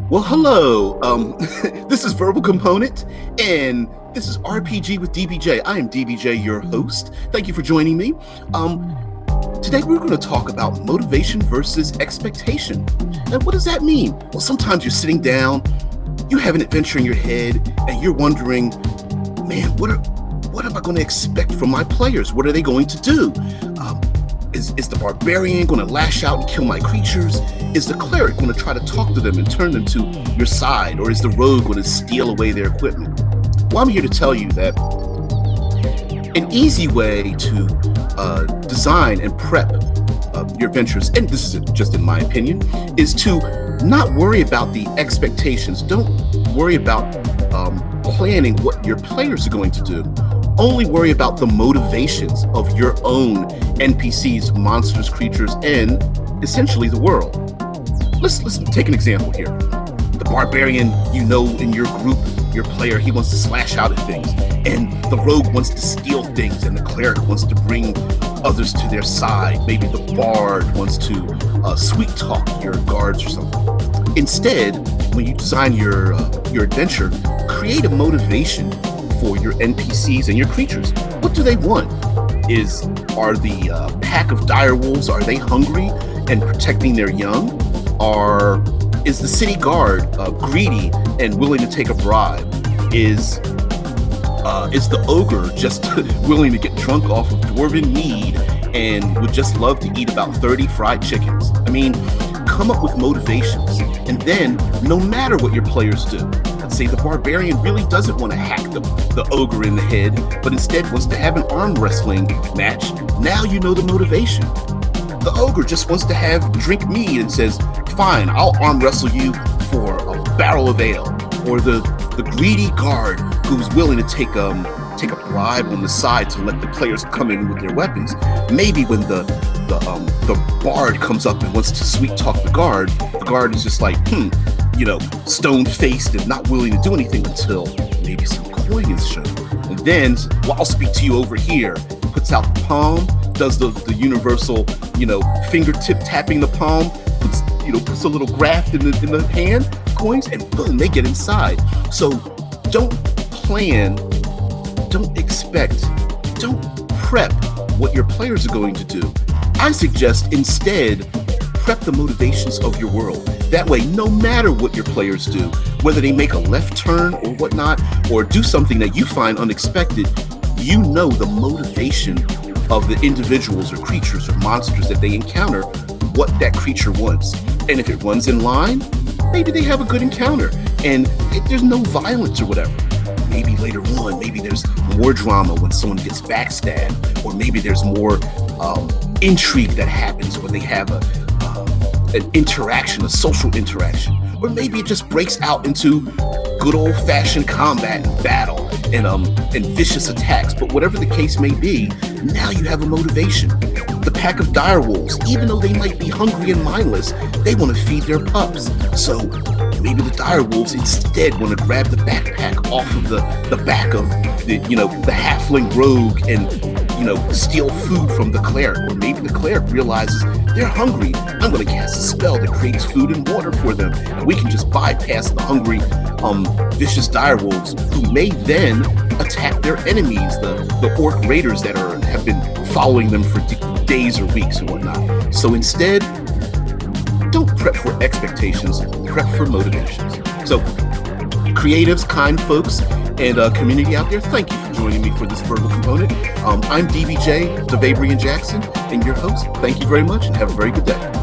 Well, hello. This is Verbal Component, and this is RPG with DBJ. I am DBJ, your host. Thank you for joining me. Today we're going to talk about motivation versus expectation. And what does that mean? Well, sometimes you're sitting down, you have an adventure in your head, and you're wondering, man, what am I going to expect from my players? What are they going to do? Is the barbarian going to lash out and kill my creatures? Is the cleric going to try to talk to them and turn them to your side? Or is the rogue going to steal away their equipment? Well, I'm here to tell you that an easy way to design and prep your adventures, and this is just in my opinion, is to not worry about the expectations. Don't worry about planning what your players are going to do. Only worry about the motivations of your own NPCs, monsters, creatures, and essentially the world. Let's take an example here. The barbarian, in your group, your player, he wants to slash out at things, and the rogue wants to steal things, and the cleric wants to bring others to their side. Maybe the bard wants to sweet talk your guards or something. Instead, when you design your adventure, create a motivation for your NPCs and your creatures. What do they want? Are the pack of dire wolves, are they hungry and protecting their young? Is the city guard greedy and willing to take a bribe? Is the ogre just willing to get drunk off of dwarven mead and would just love to eat about 30 fried chickens? I mean, come up with motivations, and then no matter what your players do, let's say the barbarian really doesn't want to hack the ogre in the head, but instead wants to have an arm wrestling match. Now you know the motivation. The ogre just wants to drink mead and says, fine, I'll arm wrestle you for a barrel of ale. Or the greedy guard who's willing to take a bribe on the side to let the players come in with their weapons. Maybe when the bard comes up and wants to sweet talk the guard is just like, stone-faced and not willing to do anything until maybe some coin is shown. And then, well, I'll speak to you over here. Puts out the palm, does the universal, fingertip tapping the palm, puts a little graft in the hand, coins, and boom, they get inside. So don't plan, don't expect, don't prep what your players are going to do. I suggest instead prep the motivations of your world. That way, no matter what your players do, whether they make a left turn or whatnot, or do something that you find unexpected, you know the motivation of the individuals or creatures or monsters that they encounter, what that creature wants. And if it runs in line, maybe they have a good encounter and there's no violence or whatever. Maybe later on, maybe there's more drama when someone gets backstabbed, or maybe there's more intrigue that happens when they have an interaction, a social interaction, or maybe it just breaks out into good old-fashioned combat and battle and vicious attacks. But whatever the case may be, now you have a motivation. The pack of dire wolves, even though they might be hungry and mindless, they want to feed their pups. So maybe the dire wolves instead want to grab the backpack off of the back of the halfling rogue and steal food from the cleric. Or maybe the cleric realizes they're hungry. I'm going to cast a spell that creates food and water for them, and we can just bypass the hungry, vicious dire wolves who may then attack their enemies, the orc raiders that have been following them for days or weeks or whatnot. So instead, don't prep for expectations, prep for motivations. So creatives, kind folks, and community out there, thank you for joining me for this verbal component. I'm DBJ, DeVabrian Jackson, and your host. Thank you very much and have a very good day.